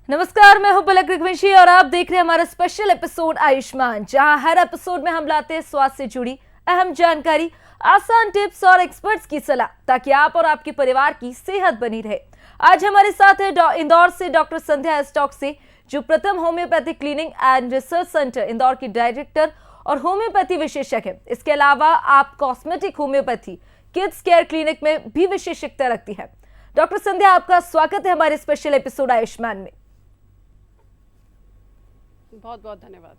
नमस्कार, मैं हूं पलक रघुवंशी और आप देख रहे हैं हमारा स्पेशल एपिसोड आयुष्मान, जहां हर एपिसोड में हम लाते हैं स्वास्थ्य से जुड़ी अहम जानकारी, आसान टिप्स और एक्सपर्ट्स की सलाह, ताकि आप और आपके परिवार की सेहत बनी रहे। आज हमारे साथ है इंदौर से डॉक्टर संध्या स्टॉक से, जो प्रथम homeopathic clinic and research centre Indore की डायरेक्टर और होम्योपैथी विशेषज्ञ है। इसके अलावा आप cosmetic homeopathy kids care clinic में भी विशेषज्ञता रखती है। डॉक्टर संध्या, आपका स्वागत है हमारे स्पेशल एपिसोड आयुष्मान में। बहुत बहुत धन्यवाद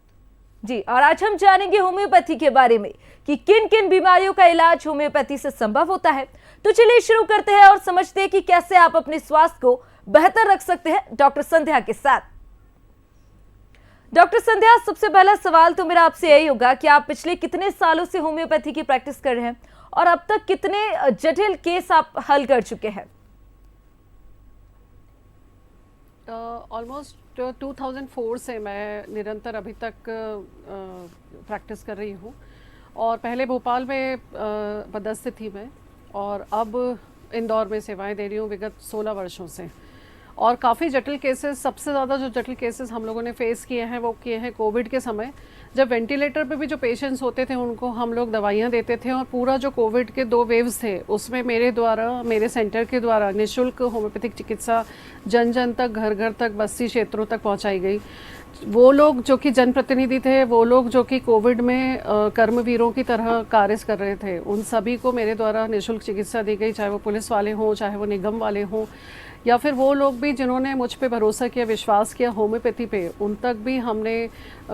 जी। और आज हम जानेंगे होम्योपैथी के बारे में कि किन किन बीमारियों का इलाज होम्योपैथी से संभव होता है। तो चलिए शुरू करते हैं और समझते हैं कि कैसे आप अपने स्वास्थ्य को बेहतर रख सकते हैं डॉक्टर संध्या के साथ। डॉक्टर संध्या, सबसे पहला सवाल तो मेरा आपसे यही होगा कि आप पिछले कितने सालों से होम्योपैथी की प्रैक्टिस कर रहे हैं और अब तक कितने जटिल केस आप हल कर चुके हैं? ऑलमोस्ट 2004 से मैं निरंतर अभी तक प्रैक्टिस कर रही हूँ और पहले भोपाल में पदस्थ थी मैं और अब इंदौर में सेवाएं दे रही हूँ विगत 16 वर्षों से। और काफ़ी जटिल केसेस, सबसे ज़्यादा जो जटिल केसेस हम लोगों ने फेस किए हैं वो किए हैं कोविड के समय, जब वेंटिलेटर पे भी जो पेशेंट्स होते थे उनको हम लोग दवाइयाँ देते थे और पूरा जो कोविड के 2 वेव्स थे उसमें मेरे सेंटर के द्वारा निःशुल्क होम्योपैथिक चिकित्सा जन जन तक, घर घर तक, बस्ती क्षेत्रों तक पहुँचाई गई। वो लोग जो कि जनप्रतिनिधि थे, वो लोग जो कि कोविड में कर्मवीरों की तरह कार्य कर रहे थे, उन सभी को मेरे द्वारा निःशुल्क चिकित्सा दी गई, चाहे वो पुलिस वाले हों, चाहे वो निगम वाले हों, या फिर वो लोग भी जिन्होंने मुझ पे भरोसा किया, विश्वास किया होम्योपैथी पे, उन तक भी हमने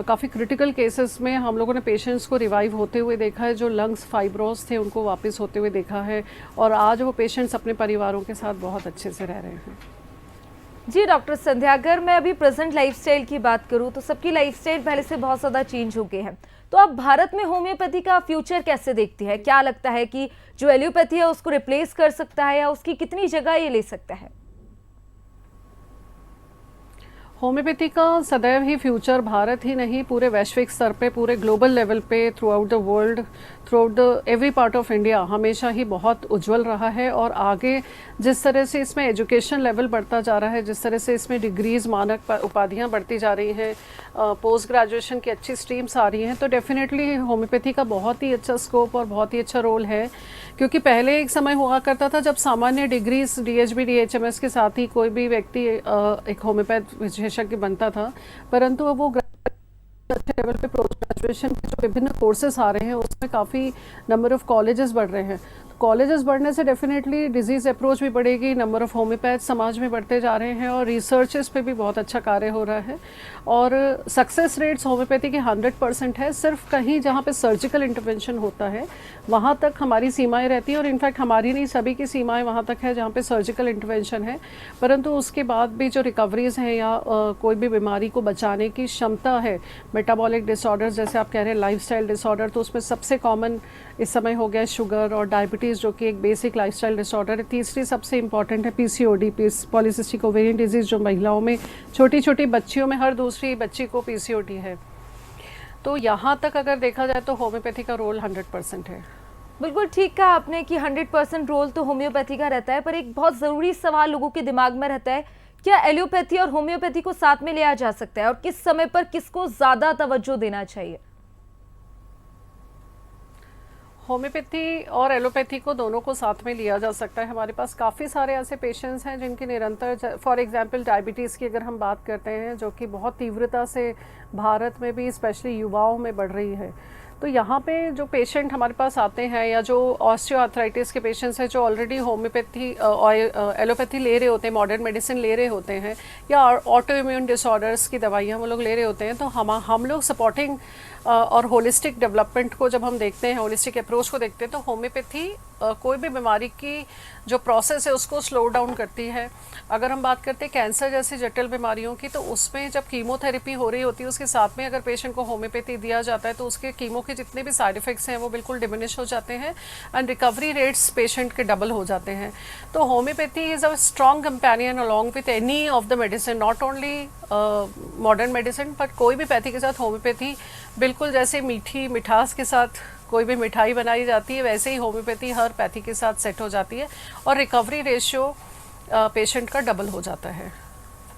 काफ़ी क्रिटिकल केसेस में हम लोगों ने पेशेंट्स को रिवाइव होते हुए देखा है। जो लंग्स फाइब्रोस थे उनको वापस होते हुए देखा है और आज वो पेशेंट्स अपने परिवारों के साथ बहुत अच्छे से रह रहे हैं। जी डॉक्टर संध्या, अगर मैं अभी प्रेजेंट लाइफस्टाइल की बात करूं तो सबकी लाइफस्टाइल पहले से बहुत ज़्यादा चेंज हो गए हैं। तो आप भारत में होम्योपैथी का फ्यूचर कैसे देखती है? क्या लगता है कि जो एलोपैथी है उसको रिप्लेस कर सकता है या उसकी कितनी जगह ये ले सकता है? होम्योपैथी का सदैव ही फ्यूचर भारत ही नहीं, पूरे वैश्विक स्तर पे, पूरे ग्लोबल लेवल पे, through out the world, through out the every part of India हमेशा ही बहुत उज्जवल रहा है। और आगे जिस तरह से इसमें एजुकेशन लेवल बढ़ता जा रहा है, जिस तरह से इसमें डिग्रीज, मानक उपाधियाँ बढ़ती जा रही हैं, पोस्ट ग्रेजुएशन की अच्छी स्ट्रीम्स आ रही हैं, तो डेफिनेटली होम्योपैथी का बहुत ही अच्छा स्कोप और बहुत ही अच्छा रोल है। क्योंकि पहले एक समय हुआ करता था जब सामान्य डिग्रीज DHB DHMS के साथ ही कोई भी व्यक्ति एक होम्योपैथ विशेषज्ञ बनता था, परंतु अब वो लेवल पे पोस्ट ग्रेजुएशन के जो विभिन्न कोर्सेज आ रहे हैं उसमें काफ़ी नंबर ऑफ कॉलेजेस बढ़ रहे हैं। कॉलेजेस बढ़ने से डेफिनेटली डिजीज़ अप्रोच भी बढ़ेगी, नंबर ऑफ़ होम्योपैथ समाज में बढ़ते जा रहे हैं और रिसर्चेस पे भी बहुत अच्छा कार्य हो रहा है। और सक्सेस रेट्स होम्योपैथी के 100% है। सिर्फ कहीं जहाँ पे सर्जिकल इंटरवेंशन होता है वहाँ तक हमारी सीमाएं रहती हैं और इनफैक्ट हमारी नहीं, सभी की सीमाएं वहाँ तक है जहाँ पे सर्जिकल इंटरवेंशन है। परंतु उसके बाद भी जो रिकवरीज हैं या कोई भी बीमारी को बचाने की क्षमता है, मेटाबॉलिक डिसऑर्डर्स जैसे आप कह रहे हैं, लाइफस्टाइल डिसऑर्डर, तो उसमें सबसे कॉमन इस समय हो गया शुगर और डायबिटीज़, जो कि एक बेसिक लाइफस्टाइल डिसऑर्डर है। तीसरी सबसे इंपॉर्टेंट है PCOD, पॉलीसिस्टिक ओवेरियन डिजीज़, जो महिलाओं में, छोटी छोटी बच्चियों में हर दूसरी बच्ची को PCOD है। तो यहाँ तक अगर देखा जाए तो होम्योपैथी का रोल 100% है। बिल्कुल ठीक कहा आपने कि 100% रोल तो होम्योपैथी का रहता है, पर एक बहुत ज़रूरी सवाल लोगों के दिमाग में रहता है, क्या एलोपैथी और होम्योपैथी को साथ में लिया जा सकता है और किस समय पर किसको ज़्यादा तवज्जो देना चाहिए? होम्योपैथी और एलोपैथी को दोनों को साथ में लिया जा सकता है। हमारे पास काफ़ी सारे ऐसे पेशेंट्स हैं जिनकी निरंतर, फॉर एग्जांपल डायबिटीज़ की अगर हम बात करते हैं, जो कि बहुत तीव्रता से भारत में भी स्पेशली युवाओं में बढ़ रही है, तो यहाँ पे जो पेशेंट हमारे पास आते हैं या जो ऑस्टियोआर्थराइटिस के पेशेंट्स हैं जो ऑलरेडी होम्योपैथी एलोपैथी ले रहे होते हैं, मॉडर्न मेडिसिन ले रहे होते हैं या ऑटो इम्यून डिसऑर्डर्स की दवाइयाँ वो लोग ले रहे होते हैं, तो हम लोग सपोर्टिंग और होलिस्टिक डेवलपमेंट को जब हम देखते हैं, होलिस्टिक अप्रोच को देखते हैं, तो होम्योपैथी कोई भी बीमारी की जो प्रोसेस है उसको स्लो डाउन करती है। अगर हम बात करते हैं कैंसर जैसी जटिल बीमारियों की, तो उसमें जब कीमोथेरेपी हो रही होती है उसके साथ में अगर पेशेंट को होम्योपैथी दिया जाता है तो उसके कीमो के जितने भी साइड इफ़ेक्ट्स हैं वो बिल्कुल डिमिनिश हो जाते हैं एंड रिकवरी रेट्स पेशेंट के डबल हो जाते हैं। तो homeopathy is a strong companion along with any of the medicine, not only modern medicine, but कोई भी पैथी के साथ होम्योपैथी बिल्कुल जैसे मीठी मिठास के साथ कोई भी मिठाई बनाई जाती है, वैसे ही होम्योपैथी हर पैथी के साथ सेट हो जाती है और रिकवरी रेशियो पेशेंट का डबल हो जाता है।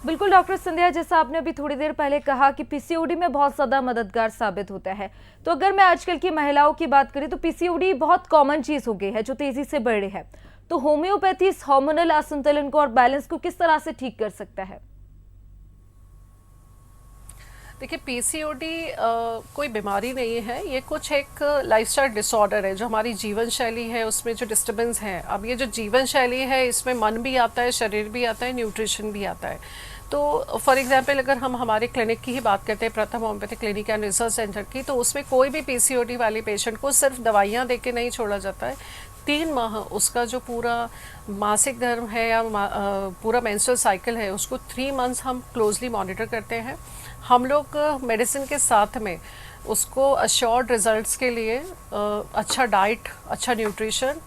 बिल्कुल डॉक्टर संध्या, जैसा आपने अभी थोड़ी देर पहले कहा कि पीसीओडी में बहुत ज़्यादा मददगार साबित होता है, तो अगर मैं आजकल की महिलाओं की बात करें तो पीसीओडी बहुत कॉमन चीज़ हो गई है जो तेज़ी से बढ़ रही है। तो होम्योपैथी इस हार्मोनल असंतुलन को और बैलेंस को किस तरह से ठीक कर सकता है? देखिए, पीसीओडी कोई बीमारी नहीं है, ये कुछ एक लाइफस्टाइल डिसऑर्डर है, जो हमारी जीवन शैली है उसमें जो डिस्टर्बेंस है। अब ये जो जीवन शैली है इसमें मन भी आता है, शरीर भी आता है, न्यूट्रिशन भी आता है। तो फॉर एग्जांपल अगर हम हमारे क्लिनिक की ही बात करते हैं, प्रथम homeopathic clinic and research centre की, तो उसमें कोई भी पीसीओडी वाले पेशेंट को सिर्फ दवाइयाँ दे के नहीं छोड़ा जाता है। 3 माह उसका जो पूरा मासिक धर्म है या पूरा मेंस्ट्रुअल साइकिल है उसको 3 मंथ्स हम क्लोजली मॉनिटर करते हैं। हम लोग मेडिसिन के साथ में उसको अश्योर्ड रिजल्ट्स के लिए अच्छा डाइट, अच्छा न्यूट्रिशन,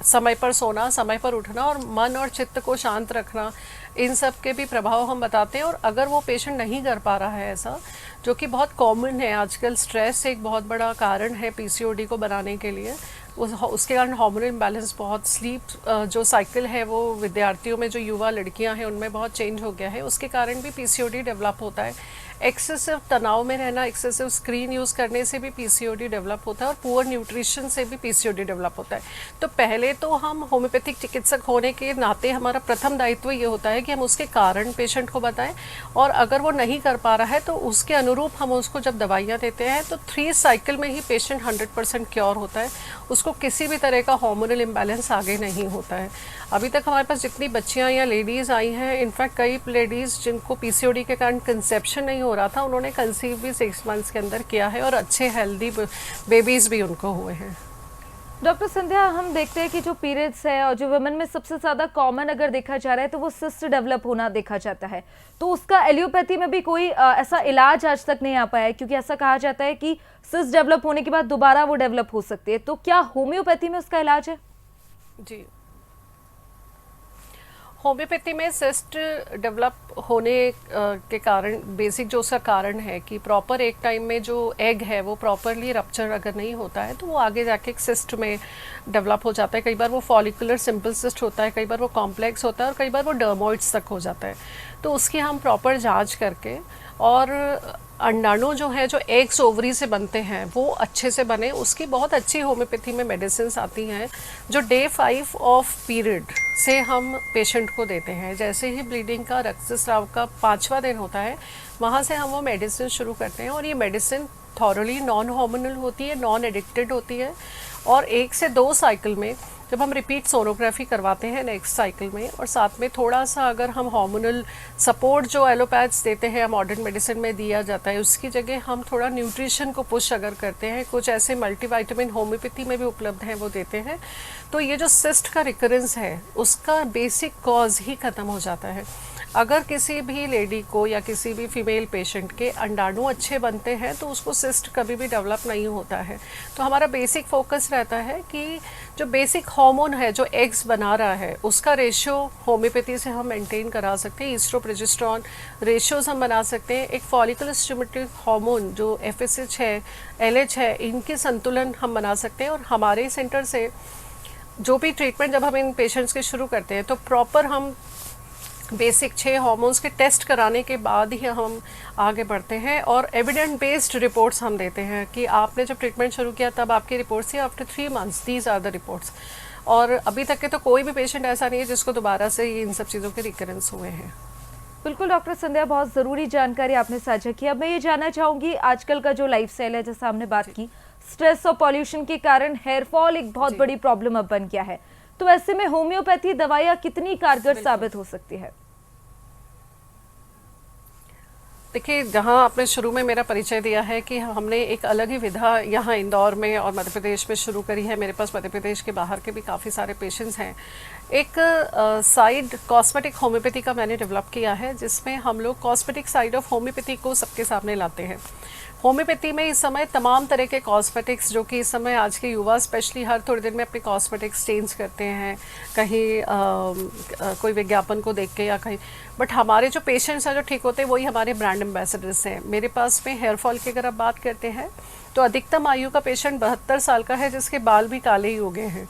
समय पर सोना, समय पर उठना और मन और चित्त को शांत रखना, इन सब के भी प्रभाव हम बताते हैं। और अगर वो पेशेंट नहीं कर पा रहा है ऐसा, जो कि बहुत कॉमन है आजकल, स्ट्रेस एक बहुत बड़ा कारण है पीसीओडी को बनाने के लिए, उसके कारण हार्मोनल इम्बैलेंस बहुत, स्लीप जो साइकिल है वो विद्यार्थियों में, जो युवा लड़कियां हैं उनमें बहुत चेंज हो गया है, उसके कारण भी पीसीओडी डेवलप होता है। एक्सेसिव तनाव में रहना, एक्सेसिव स्क्रीन यूज़ करने से भी पीसीओडी डेवलप होता है और पुअर न्यूट्रिशन से भी पीसीओडी डेवलप होता है। तो पहले तो हम होम्योपैथिक चिकित्सक होने के नाते हमारा प्रथम दायित्व ये होता है कि हम उसके कारण पेशेंट को बताएं, और अगर वो नहीं कर पा रहा है तो उसके अनुरूप हम उसको जब दवाइयाँ देते हैं तो 3 साइकिल में ही पेशेंट 100% क्योर होता है, उसको किसी भी तरह का हार्मोनल इम्बैलेंस आगे नहीं होता है। अभी तक हमारे पास जितनी बच्चियां या लेडीज़ आई हैं, इनफैक्ट कई लेडीज़ जिनको पीसीओडी के कारण कंसेप्शन नहीं हो रहा था, उन्होंने कंसीव भी 6 मंथ्स के अंदर किया है और अच्छे हेल्दी बेबीज़ भी उनको हुए हैं। डॉक्टर संध्या, हम देखते हैं कि जो पीरियड्स है और जो वुमेन में सबसे ज़्यादा कॉमन अगर देखा जा रहा है तो वो सिस्ट डेवलप होना देखा जाता है, तो उसका एलियोपैथी में भी कोई ऐसा इलाज आज तक नहीं आ पाया है, क्योंकि ऐसा कहा जाता है कि सिस्ट डेवलप होने के बाद दोबारा वो डेवलप हो सकती है। तो क्या होम्योपैथी में उसका इलाज है? जी, होम्योपैथी में सिस्ट डेवलप होने के कारण, बेसिक जो उसका कारण है कि प्रॉपर एक टाइम में जो एग है वो प्रॉपरली रप्चर अगर नहीं होता है तो वो आगे जाके एक सिस्ट में डेवलप हो जाता है। कई बार वो फॉलिकुलर सिंपल सिस्ट होता है, कई बार वो कॉम्प्लेक्स होता है और कई बार वो डर्मोइड्स तक हो जाता है। तो उसकी हम प्रॉपर जांच करके, और अंडाणु जो है, जो एग्स ओवरी से बनते हैं, वो अच्छे से बने, उसकी बहुत अच्छी होम्योपैथी में मेडिसिन आती हैं जो डे 5 ऑफ पीरियड से हम पेशेंट को देते हैं। जैसे ही ब्लीडिंग का, रक्तस्राव का 5वां दिन होता है, वहाँ से हम वो मेडिसिन शुरू करते हैं। और ये मेडिसिन थॉरली नॉन हार्मोनल होती है, नॉन एडिक्टेड होती है, और 1 से 2 साइकिल में जब हम रिपीट सोनोग्राफी करवाते हैं नेक्स्ट साइकिल में, और साथ में थोड़ा सा अगर हम हार्मोनल सपोर्ट जो एलोपैथ्स देते हैं, मॉडर्न मेडिसिन में दिया जाता है, उसकी जगह हम थोड़ा न्यूट्रिशन को पुश अगर करते हैं, कुछ ऐसे मल्टीविटामिन होम्योपैथी में भी उपलब्ध हैं वो देते हैं, तो ये जो सिस्ट का रिकरेंस है उसका बेसिक कॉज ही ख़त्म हो जाता है। अगर किसी भी लेडी को या किसी भी फीमेल पेशेंट के अंडाणु अच्छे बनते हैं तो उसको सिस्ट कभी भी डेवलप नहीं होता है। तो हमारा बेसिक फोकस रहता है कि जो बेसिक हार्मोन है जो एग्स बना रहा है उसका रेशियो होम्योपैथी से हम मेंटेन करा सकते हैं। ईस्ट्रो प्रोजेस्टेरॉन रेशियोज हम बना सकते हैं। एक फॉलिकुलर स्टिमुलेटिंग हार्मोन जो FSH है, LH है, इनके संतुलन हम बना सकते हैं। और हमारे सेंटर से जो भी ट्रीटमेंट जब हम इन पेशेंट्स के शुरू करते हैं तो प्रॉपर हम बेसिक 6 हार्मोन्स के टेस्ट कराने के बाद ही हम आगे बढ़ते हैं, और एविडेंट बेस्ड रिपोर्ट्स हम देते हैं कि आपने जब ट्रीटमेंट शुरू किया तब आपकी रिपोर्ट्स थी, after 3 months these are the reports. और अभी तक के तो कोई भी पेशेंट ऐसा नहीं है जिसको दोबारा से इन सब चीज़ों के रिकरेंस हुए हैं। बिल्कुल डॉक्टर संध्या, बहुत ज़रूरी जानकारी आपने साझा की। अब मैं ये जानना चाहूँगी, आजकल का जो लाइफस्टाइल है, जैसा हमने बात की, स्ट्रेस और पॉल्यूशन के कारण हेयर फॉल एक बहुत बड़ी प्रॉब्लम अब बन गया है, तो ऐसे में होम्योपैथी दवाइयाँ कितनी कारगर साबित हो सकती है? देखिए, जहाँ आपने शुरू में मेरा परिचय दिया है कि हमने एक अलग ही विधा यहाँ इंदौर में और मध्य प्रदेश में शुरू करी है, मेरे पास मध्य प्रदेश के बाहर के भी काफ़ी सारे पेशेंट्स हैं। एक साइड कॉस्मेटिक होम्योपैथी का मैंने डेवलप किया है, जिसमें हम लोग कॉस्मेटिक साइड ऑफ होम्योपैथी को सबके सामने लाते हैं। होम्योपैथी में इस समय तमाम तरह के कॉस्मेटिक्स, जो कि इस समय आज के युवा स्पेशली हर थोड़े दिन में अपने कॉस्मेटिक्स चेंज करते हैं, कहीं कोई विज्ञापन को देख के या कहीं, बट हमारे जो पेशेंट्स हैं जो ठीक होते हैं वही हमारे ब्रांड एम्बेसडर्स हैं। मेरे पास में हेयर फॉल की अगर आप बात करते हैं तो अधिकतम आयु का पेशेंट 72 साल का है जिसके बाल भी काले ही हो गए हैं।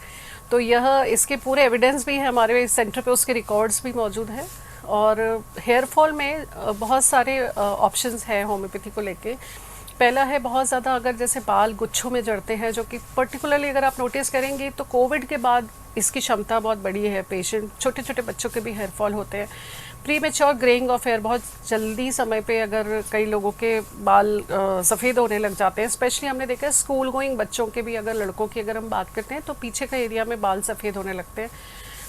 तो यह इसके पूरे एविडेंस भी है हमारे सेंटर पे, उसके रिकॉर्ड्स भी मौजूद हैं। और हेयर फॉल में बहुत सारे ऑप्शंस हैं होम्योपैथी को लेके। पहला है बहुत ज़्यादा अगर जैसे बाल गुच्छों में जड़ते हैं, जो कि पर्टिकुलरली अगर आप नोटिस करेंगे तो कोविड के बाद इसकी क्षमता बहुत बड़ी है। पेशेंट, छोटे छोटे बच्चों के भी हेयर फॉल होते हैं। Premature greying of hair, बहुत जल्दी समय पे अगर कई लोगों के बाल सफ़ेद होने लग जाते हैं। स्पेशली हमने देखा है स्कूल गोइंग बच्चों के भी, अगर लड़कों की अगर हम बात करते हैं तो पीछे का एरिया में बाल सफ़ेद होने लगते हैं।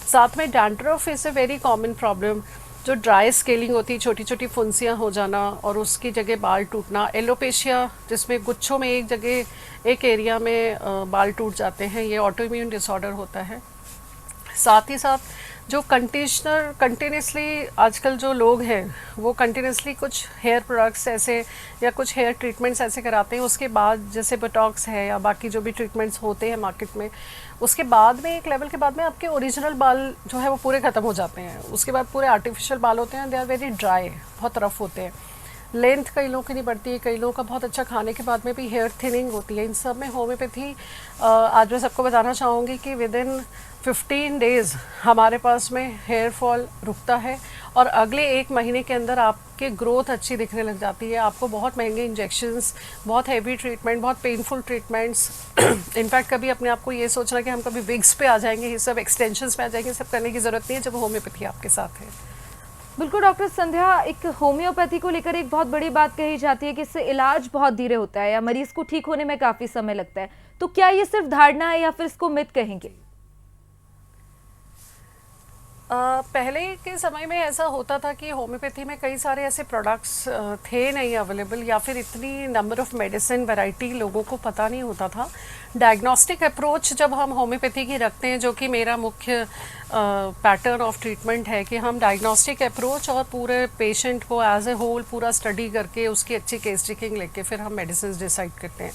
साथ में dandruff is a very common problem, जो ड्राई स्केलिंग होती है, छोटी छोटी फुंसियाँ हो जाना और उसकी जगह बाल टूटना। एलोपेशिया, जिसमें गुच्छों में एक जगह एक एरिया में बाल टूट जाते हैं, ये ऑटो इम्यून डिसऑर्डर होता है। साथ ही साथ जो कंटिन्यूसली आजकल जो लोग हैं वो कंटिन्यूसली कुछ हेयर प्रोडक्ट्स ऐसे या कुछ हेयर ट्रीटमेंट्स ऐसे कराते हैं, उसके बाद जैसे बोटॉक्स है या बाकी जो भी ट्रीटमेंट्स होते हैं मार्केट में, उसके बाद में एक लेवल के बाद में आपके ओरिजिनल बाल जो है वो पूरे ख़त्म हो जाते हैं। उसके बाद पूरे आर्टिफिशियल बाल होते हैं, दे आर वेरी ड्राई, बहुत रफ होते हैं। लेंथ कई लोगों की नहीं बढ़ती है, कई लोगों का बहुत अच्छा खाने के बाद में भी हेयर थिनिंग होती है। इन सब में होम्योपैथी, आज मैं सबको बताना चाहूँगी कि विद इन 15 डेज़ हमारे पास में हेयर फॉल रुकता है और अगले 1 महीने के अंदर आपके ग्रोथ अच्छी दिखने लग जाती है। आपको बहुत महंगे इंजेक्शंस, बहुत हैवी ट्रीटमेंट, बहुत पेनफुल ट्रीटमेंट्स इनफैक्ट कभी अपने आप को ये सोचना कि हम कभी विग्स पे आ जाएंगे, ये सब एक्सटेंशंस पे आ जाएंगे, सब करने की ज़रूरत नहीं है जब होम्योपैथी आपके साथ है। बिल्कुल डॉक्टर संध्या, एक होम्योपैथी को लेकर एक बहुत बड़ी बात कही जाती है कि इससे इलाज बहुत धीरे होता है या मरीज को ठीक होने में काफी समय लगता है, तो क्या ये सिर्फ धारणा है या फिर इसको मिथ कहेंगे? पहले के समय में ऐसा होता था कि होम्योपैथी में कई सारे ऐसे प्रोडक्ट्स थे नहीं अवेलेबल, या फिर इतनी नंबर ऑफ़ मेडिसिन वैरायटी लोगों को पता नहीं होता था। डायग्नोस्टिक अप्रोच जब हम होम्योपैथी की रखते हैं, जो कि मेरा मुख्य पैटर्न ऑफ ट्रीटमेंट है कि हम डायग्नोस्टिक अप्रोच और पूरे पेशेंट को एज ए होल पूरा स्टडी करके उसकी अच्छी केस टेकिंग लेके फिर हम मेडिसिन डिसाइड करते हैं।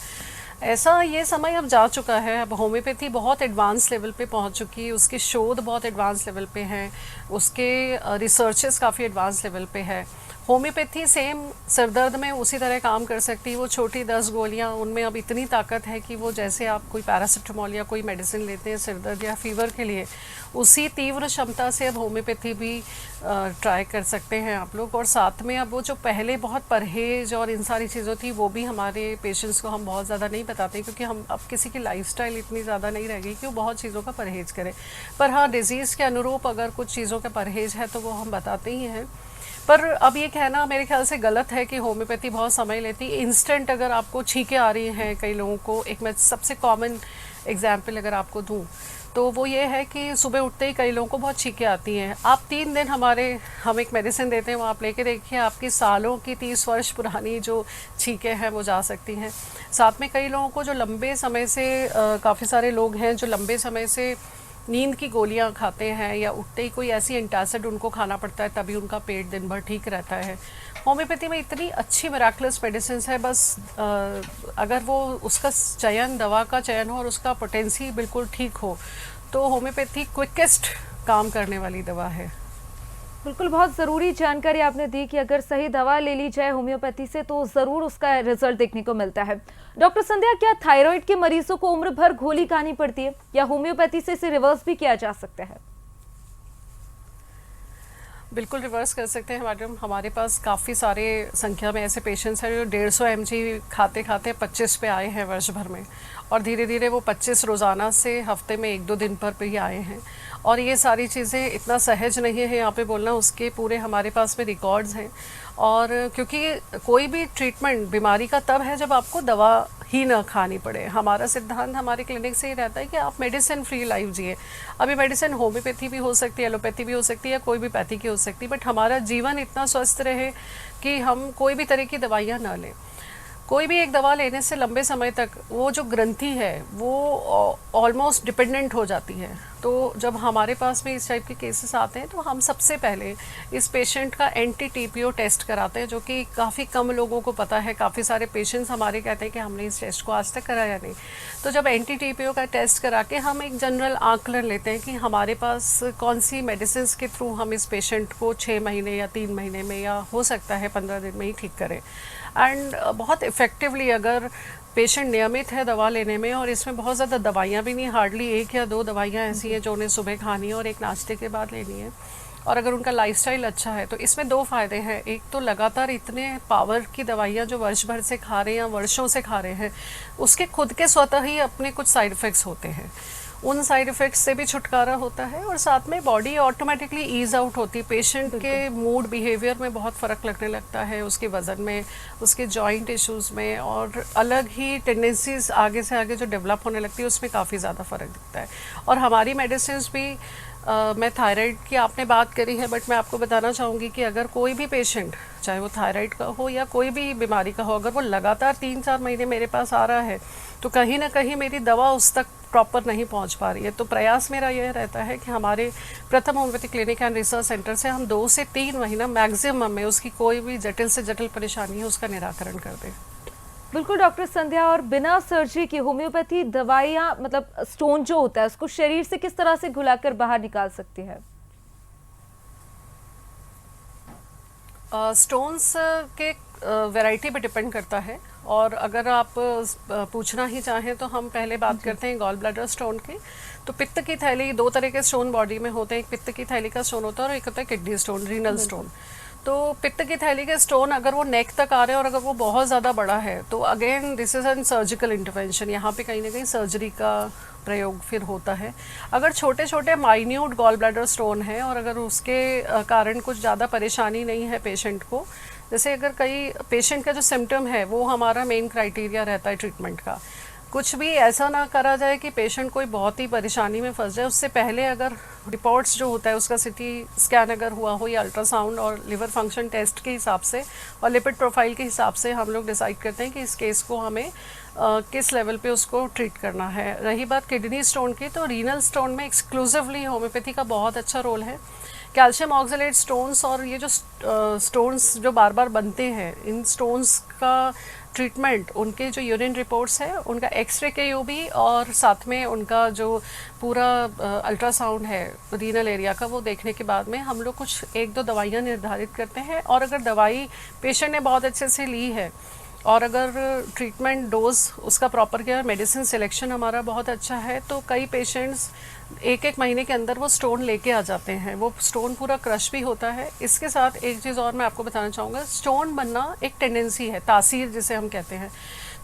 ऐसा ये समय अब जा चुका है, अब होम्योपैथी बहुत एडवांस लेवल पे पहुंच चुकी है, उसकी शोध बहुत एडवांस लेवल पे है, उसके रिसर्चेस काफ़ी एडवांस लेवल पे है। होम्योपैथी सेम सिरदर्द में उसी तरह काम कर सकती है। वो छोटी 10 गोलियां, उनमें अब इतनी ताकत है कि वो जैसे आप कोई पैरासिटामोल या कोई मेडिसिन लेते हैं सिरदर्द या फीवर के लिए, उसी तीव्र क्षमता से अब होम्योपैथी भी ट्राई कर सकते हैं आप लोग। और साथ में अब वो जो पहले बहुत परहेज और इन सारी चीज़ों थी, वो भी हमारे पेशेंट्स को हम बहुत ज़्यादा नहीं बताते, क्योंकि हम अब किसी की लाइफस्टाइल इतनी ज़्यादा नहीं रह गई कि वो बहुत चीज़ों का परहेज करे। पर हाँ, डिज़ीज़ के अनुरूप अगर कुछ चीज़ों का परहेज है तो वो हम बताते ही हैं। पर अब ये कहना मेरे ख्याल से गलत है कि होम्योपैथी बहुत समय लेती है। इंस्टेंट अगर आपको छींकें आ रही हैं कई लोगों को, एक मैं सबसे कॉमन एग्जाम्पल अगर आपको दूं तो वो ये है कि सुबह उठते ही कई लोगों को बहुत छींकें आती हैं। आप 3 दिन हम एक मेडिसिन देते हैं, वो आप लेके देखिए, आपकी सालों की 30 वर्ष पुरानी जो छींकें हैं वो जा सकती हैं। साथ में कई लोगों को जो लंबे समय से काफ़ी सारे लोग हैं जो लंबे समय से नींद की गोलियां खाते हैं या उठते ही कोई ऐसी एंटासिड उनको खाना पड़ता है, तभी उनका पेट दिन भर ठीक रहता है। होम्योपैथी में इतनी अच्छी मिराकुलस मेडिसिन है, बस अगर वो उसका चयन, दवा का चयन हो और उसका पोटेंसी बिल्कुल ठीक हो, तो होम्योपैथी क्विकेस्ट काम करने वाली दवा है। बिल्कुल, बहुत ज़रूरी जानकारी आपने दी कि अगर सही दवा ले ली जाए होम्योपैथी से तो ज़रूर उसका रिजल्ट देखने को मिलता है। डॉक्टर संध्या, क्या थायराइड के मरीजों को उम्र भर गोली खानी पड़ती है या होम्योपैथी से इसे रिवर्स भी किया जा सकता है? बिल्कुल रिवर्स कर सकते हैं मैडम। हमारे पास काफ़ी सारे संख्या में ऐसे पेशेंट्स हैं जो 150 mg खाते खाते 25 पे आए हैं वर्ष भर में, और धीरे धीरे वो 25 रोज़ाना से हफ्ते में 1-2 दिन पर भी आए हैं। और ये सारी चीज़ें इतना सहज नहीं है यहाँ पे बोलना, उसके पूरे हमारे पास में रिकॉर्ड्स हैं। और क्योंकि कोई भी ट्रीटमेंट बीमारी का तब है जब आपको दवा ही ना खानी पड़े। हमारा सिद्धांत हमारे क्लिनिक से ही रहता है कि आप मेडिसिन फ्री लाइफ जिए। अभी मेडिसिन होम्योपैथी भी हो सकती है, एलोपैथी भी हो सकती है, या कोई भी पैथी की हो सकती है, बट हमारा जीवन इतना स्वस्थ रहे कि हम कोई भी तरह की दवाइयाँ ना लें। कोई भी एक दवा लेने से लंबे समय तक वो जो ग्रंथि है वो ऑलमोस्ट डिपेंडेंट हो जाती है। तो जब हमारे पास में इस टाइप के केसेस आते हैं तो हम सबसे पहले इस पेशेंट का एंटी टीपीओ टेस्ट कराते हैं, जो कि काफ़ी कम लोगों को पता है। काफ़ी सारे पेशेंट्स हमारे कहते हैं कि हमने इस टेस्ट को आज तक कराया नहीं। तो जब एंटी टीपीओ का टेस्ट करा के हम एक जनरल आंकलन लेते हैं कि हमारे पास कौन सी मेडिसिन के थ्रू हम इस पेशेंट को 6 महीने या 3 महीने में या हो सकता है 15 दिन में ही ठीक करें। एंड बहुत इफ़ेक्टिवली अगर पेशेंट नियमित है दवा लेने में, और इसमें बहुत ज़्यादा दवाइयाँ भी नहीं, हार्डली 1 या 2 दवाइयाँ ऐसी हैं जो उन्हें सुबह खानी है और एक नाश्ते के बाद लेनी है। और अगर उनका लाइफस्टाइल अच्छा है तो इसमें 2 फ़ायदे हैं। एक तो लगातार इतने पावर की दवाइयाँ जो वर्ष भर से खा रहे हैं या वर्षों से खा रहे हैं, उसके खुद के स्वतः ही अपने कुछ साइड इफ़ेक्ट्स होते हैं, उन साइड इफ़ेक्ट्स से भी छुटकारा होता है, और साथ में बॉडी ऑटोमेटिकली ईज़ आउट होती है। पेशेंट के मूड बिहेवियर में बहुत फ़र्क लगने लगता है, उसके वज़न में, उसके जॉइंट इश्यूज़ में, और अलग ही टेंडेंसीज आगे से आगे जो डेवलप होने लगती है उसमें काफ़ी ज़्यादा फ़र्क दिखता है। और हमारी मेडिसिन भी मैं थायराइड की आपने बात करी है, बट मैं आपको बताना चाहूँगी कि अगर कोई भी पेशेंट, चाहे वो थायराइड का हो या कोई भी बीमारी का हो, अगर वो लगातार 3-4 महीने मेरे पास आ रहा है तो कहीं ना कहीं मेरी दवा उस तक प्रॉपर नहीं पहुंच पा रही है। तो प्रयास मेरा यह रहता है कि हमारे प्रथम homeopathy clinic and research centre से हम 2 से 3 महीना मैक्सिमम में उसकी कोई भी जटिल से जटिल परेशानी है उसका निराकरण कर दें। बिल्कुल डॉक्टर संध्या, और बिना सर्जरी की होम्योपैथी दवाइयाँ, मतलब स्टोन जो होता है उसको शरीर से किस तरह से घुलाकर बाहर निकाल सकती है? स्टोन्स के वैरायटी पे डिपेंड करता है, और अगर आप पूछना ही चाहें तो हम पहले बात करते हैं गॉल ब्लैडर स्टोन की। तो पित्त की थैली, 2 तरह के स्टोन बॉडी में होते हैं, एक पित्त की थैली का स्टोन होता है और एक होता है किडनी स्टोन, रीनल स्टोन। तो पित्त की थैली के स्टोन अगर वो नेक तक आ रहे हैं और अगर वो बहुत ज़्यादा बड़ा है तो again this is an surgical intervention, यहाँ पे कहीं ना कहीं सर्जरी का प्रयोग फिर होता है। अगर छोटे छोटे माइन्यूट गॉल ब्लैडर स्टोन है और अगर उसके कारण कुछ ज़्यादा परेशानी नहीं है पेशेंट को, जैसे अगर कई पेशेंट का जो सिम्टम है वो हमारा मेन क्राइटेरिया रहता है ट्रीटमेंट का, कुछ भी ऐसा ना करा जाए कि पेशेंट कोई बहुत ही परेशानी में फंस जाए। उससे पहले अगर रिपोर्ट्स जो होता है उसका सीटी स्कैन अगर हुआ हो या अल्ट्रासाउंड और लिवर फंक्शन टेस्ट के हिसाब से और लिपिड प्रोफाइल के हिसाब से हम लोग डिसाइड करते हैं कि इस केस को हमें किस लेवल पे उसको ट्रीट करना है। रही बात किडनी स्टोन की, तो रीनल स्टोन में एक्सक्लूसिवली होम्योपैथी का बहुत अच्छा रोल है। कैल्शियम ऑक्सलेट स्टोन्स और ये जो स्टोन्स जो बार बार बनते हैं, इन स्टोन्स का ट्रीटमेंट, उनके जो यूरिन रिपोर्ट्स है उनका एक्सरे के यूबी और साथ में उनका जो पूरा अल्ट्रासाउंड है रीनल एरिया का, वो देखने के बाद में हम लोग कुछ 1-2 दवाइयाँ निर्धारित करते हैं। और अगर दवाई पेशेंट ने बहुत अच्छे से ली है और अगर ट्रीटमेंट डोज उसका प्रॉपर किया, मेडिसिन सिलेक्शन हमारा बहुत अच्छा है, तो कई पेशेंट्स 1-1 महीने के अंदर वो स्टोन लेके आ जाते हैं। वो स्टोन पूरा क्रश भी होता है। इसके साथ एक चीज़ और मैं आपको बताना चाहूँगा, स्टोन बनना एक टेंडेंसी है, तासीर जिसे हम कहते हैं।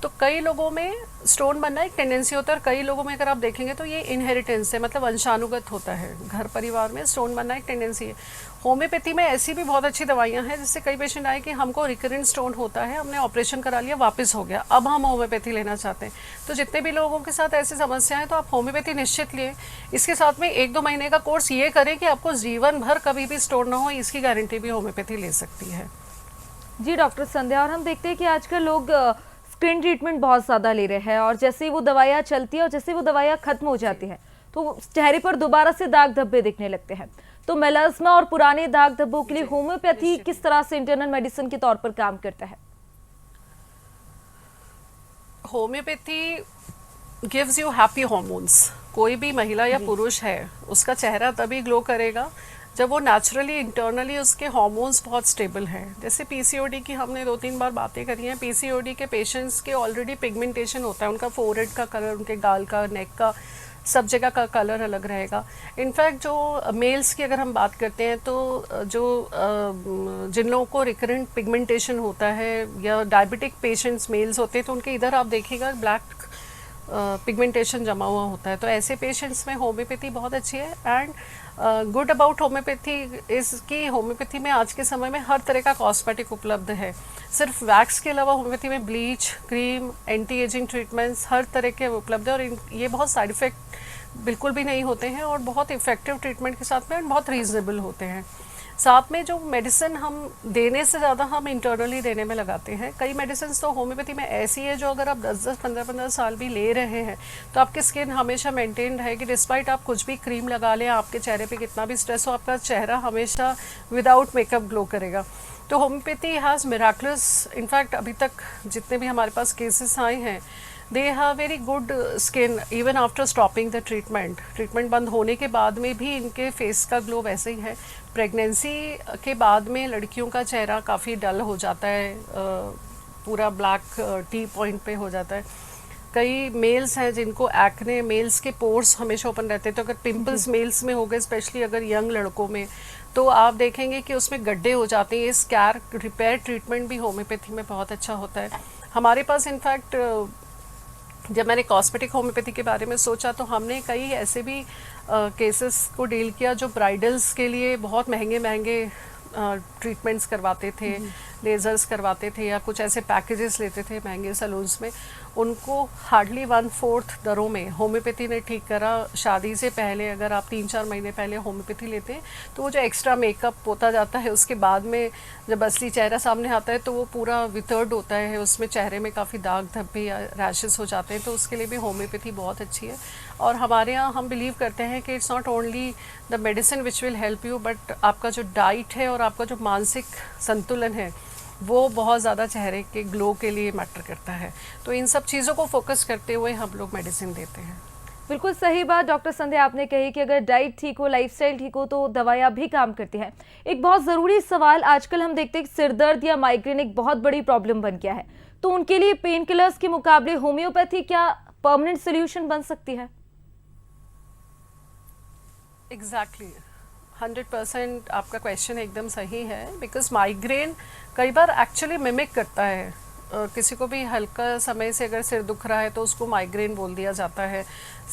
तो कई लोगों में स्टोन बनना एक टेंडेंसी होता है और कई लोगों में अगर आप देखेंगे तो ये इनहेरिटेंस है, मतलब वंशानुगत होता है। घर परिवार में स्टोन बनना एक टेंडेंसी है। होम्योपैथी में ऐसी भी बहुत अच्छी दवाइयाँ हैं जिससे कई पेशेंट आए कि हमको रिकरेंट स्टोन होता है, हमने ऑपरेशन करा लिया, वापस हो गया, अब हम होम्योपैथी लेना चाहते हैं। तो जितने भी लोगों के साथ ऐसी समस्याएं, तो आप होम्योपैथी निश्चित लें। इसके साथ में 1-2 महीने का कोर्स ये करें कि आपको जीवन भर कभी भी स्टोन ना हो, इसकी गारंटी भी होम्योपैथी ले सकती है। जी डॉक्टर संध्या, और हम देखते हैं कि आजकल लोग स्किन ट्रीटमेंट बहुत ज़्यादा ले रहे हैं, और जैसे ही वो दवाइयाँ चलती है और जैसे ही वो दवाइयाँ खत्म हो जाती है तो चेहरे पर दोबारा से दाग धब्बे दिखने लगते हैं। तो मेलास्मा और पुराने दाग धब्बों के लिए होम्योपैथी किस तरह से इंटरनल मेडिसिन के तौर पर काम करता है? Homeopathy gives you happy hormones. कोई भी महिला या पुरुष है उसका चेहरा तभी ग्लो करेगा जब वो नेचुरली इंटरनली उसके हार्मोन्स बहुत स्टेबल हैं। जैसे पीसीओडी की हमने 2-3 बार बातें करी हैं। पीसीओडी के पेशेंट्स के ऑलरेडी पिगमेंटेशन होता है, उनका फोरहेड का कलर, उनके गाल का, नेक का, सब जगह का कलर अलग रहेगा। इनफैक्ट जो मेल्स की अगर हम बात करते हैं तो जो जिन लोगों को रिकरेंट पिगमेंटेशन होता है या डायबिटिक पेशेंट्स मेल्स होते हैं तो उनके इधर आप देखिएगा ब्लैक पिगमेंटेशन जमा हुआ होता है। तो ऐसे पेशेंट्स में होम्योपैथी बहुत अच्छी है। एंड गुड अबाउट होम्योपैथी इस की होम्योपैथी में आज के समय में हर तरह का कॉस्मेटिक उपलब्ध है। सिर्फ वैक्स के अलावा होम्योपैथी में bleach, cream, anti ageing treatments हर तरह के उपलब्ध है, और ये बहुत साइड इफ़ेक्ट बिल्कुल भी नहीं होते हैं और बहुत इफ़ेक्टिव ट्रीटमेंट के साथ में बहुत रीजनेबल होते हैं। साथ में जो मेडिसिन हम देने से ज़्यादा हम इंटरनली देने में लगाते हैं। कई मेडिसिन तो होम्योपैथी में ऐसी है जो अगर आप 10-10, 15-15 साल भी ले रहे हैं तो आपकी स्किन हमेशा मेंटेन रहेगी। डिस्पाइट आप कुछ भी क्रीम लगा लें, आपके चेहरे पे कितना भी स्ट्रेस हो, आपका चेहरा हमेशा विदाउट मेकअप ग्लो करेगा। तो होम्योपैथी हैज़ मिराकुलस, इनफैक्ट अभी तक जितने भी हमारे पास केसेस आए हैं, they have very good skin even after stopping the treatment बंद होने के बाद में भी इनके फेस का ग्लो वैसे ही है। प्रेगनेंसी के बाद में लड़कियों का चेहरा काफ़ी डल हो जाता है, पूरा ब्लैक टी पॉइंट पे हो जाता है। कई मेल्स हैं जिनको एक्ने, मेल्स के पोर्स हमेशा ओपन रहते हैं, तो अगर पिंपल्स मेल्स में हो गए, स्पेशली अगर यंग लड़कों में, तो आप देखेंगे कि उसमें गड्ढे हो जाते हैं। ये स्कैर रिपेयर ट्रीटमेंट भी होम्योपैथी में बहुत अच्छा होता है। हमारे पास इनफैक्ट जब मैंने कॉस्मेटिक होम्योपैथी के बारे में सोचा तो हमने कई ऐसे भी केसेस को डील किया जो ब्राइडल्स के लिए बहुत महंगे महंगे ट्रीटमेंट्स करवाते थे, लेज़र्स करवाते थे, या कुछ ऐसे पैकेजेस लेते थे महंगे सैलून्स में, उनको हार्डली 1/4 दरों में होम्योपैथी ने ठीक करा। शादी से पहले अगर आप 3-4 महीने पहले होम्योपैथी लेते हैं तो वो जो एक्स्ट्रा मेकअप होता जाता है, उसके बाद में जब असली चेहरा सामने आता है तो वो पूरा विथर्ड होता है, उसमें चेहरे में काफ़ी दाग धब्बे या रैशेस हो जाते हैं। तो उसके लिए भी होम्योपैथी बहुत अच्छी है। और हमारे यहाँ हम बिलीव करते हैं कि it's not only the medicine which will help you, but आपका जो डाइट है और आपका जो मानसिक संतुलन है वो बहुत ज़्यादा चेहरे के ग्लो के लिए मैटर करता है। तो इन सब चीज़ों को फोकस करते हुए हम लोग मेडिसिन देते हैं। बिल्कुल सही बात डॉक्टर संध्या आपने कही कि अगर डाइट ठीक हो, लाइफस्टाइल ठीक हो तो दवाइयाँ भी काम करती हैं। एक बहुत ज़रूरी सवाल, आजकल हम देखते हैं कि सिर दर्द या माइग्रेन एक बहुत बड़ी प्रॉब्लम बन गया है, तो उनके लिए पेन किलर्स के मुकाबले होम्योपैथी क्या परमानेंट सोल्यूशन बन सकती है? एग्जैक्टली 100% आपका क्वेश्चन एकदम सही है, बिकॉज माइग्रेन कई बार एक्चुअली मिमिक करता है। किसी को भी हल्का समय से अगर सिर दुख रहा है तो उसको माइग्रेन बोल दिया जाता है।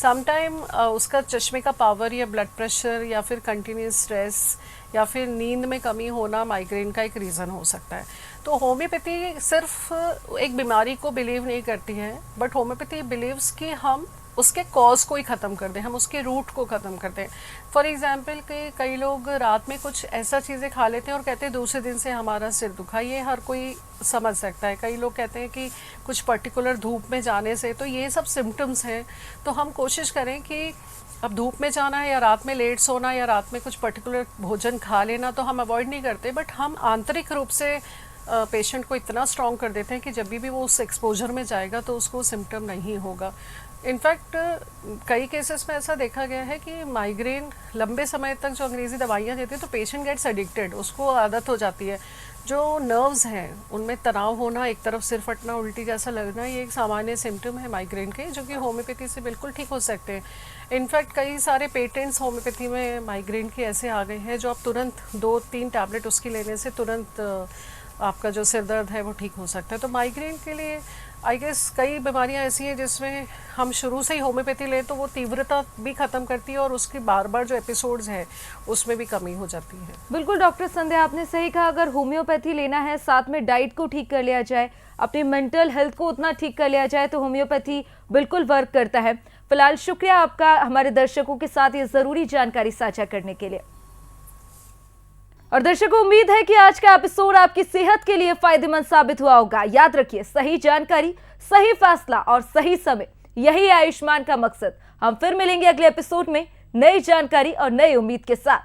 समटाइम उसका चश्मे का पावर या ब्लड प्रेशर या फिर कंटिन्यूस स्ट्रेस या फिर नींद में कमी होना माइग्रेन का एक रीज़न हो सकता है। तो होम्योपैथी सिर्फ एक बीमारी को बिलीव नहीं करती है, बट होम्योपैथी बिलीव्स कि हम उसके कॉज को ही ख़त्म कर दें, हम उसके रूट को ख़त्म कर दें। फॉर एग्ज़ाम्पल कि कई लोग रात में कुछ ऐसा चीज़ें खा लेते हैं और कहते हैं दूसरे दिन से हमारा सिर दुखा, ये हर कोई समझ सकता है। कई लोग कहते हैं कि कुछ पर्टिकुलर धूप में जाने से, तो ये सब सिम्टम्स हैं। तो हम कोशिश करें कि अब धूप में जाना है या रात में लेट सोना या रात में कुछ पर्टिकुलर भोजन खा लेना तो हम अवॉइड नहीं करते, बट हम आंतरिक रूप से पेशेंट को इतना स्ट्रॉन्ग कर देते हैं कि जब भी वो उस एक्सपोजर में जाएगा तो उसको सिम्टम नहीं होगा। इनफैक्ट कई केसेस में ऐसा देखा गया है कि माइग्रेन लंबे समय तक जो अंग्रेज़ी दवाइयाँ देती है तो पेशेंट गेट्स एडिक्टेड, उसको आदत हो जाती है। जो नर्व्स हैं उनमें तनाव होना, एक तरफ सिर फटना, उल्टी जैसा लगना, ये एक सामान्य सिम्टम है माइग्रेन के, जो कि होम्योपैथी से बिल्कुल ठीक हो सकते हैं। इनफैक्ट कई सारे पेटेंट्स होम्योपैथी में माइग्रेन के ऐसे आ गए हैं जो आप तुरंत 2-3 टैबलेट उसकी लेने से तुरंत आपका जो सिर दर्द है वो ठीक हो सकता है। तो माइग्रेन के लिए आई गेस कई बीमारियां ऐसी हैं जिसमें हम शुरू से ही होम्योपैथी लें तो वो तीव्रता भी ख़त्म करती है और उसकी बार बार जो एपिसोड्स हैं उसमें भी कमी हो जाती है। बिल्कुल डॉक्टर संध्या आपने सही कहा, अगर होम्योपैथी लेना है, साथ में डाइट को ठीक कर लिया जाए, अपनी मेंटल हेल्थ को उतना ठीक कर लिया जाए तो होम्योपैथी बिल्कुल वर्क करता है। फिलहाल शुक्रिया आपका हमारे दर्शकों के साथ ये ज़रूरी जानकारी साझा करने के लिए। और दर्शकों, उम्मीद है कि आज का एपिसोड आपकी सेहत के लिए फायदेमंद साबित हुआ होगा। याद रखिए, सही जानकारी, सही फैसला और सही समय, यही है आयुष्मान का मकसद। हम फिर मिलेंगे अगले एपिसोड में नई जानकारी और नई उम्मीद के साथ।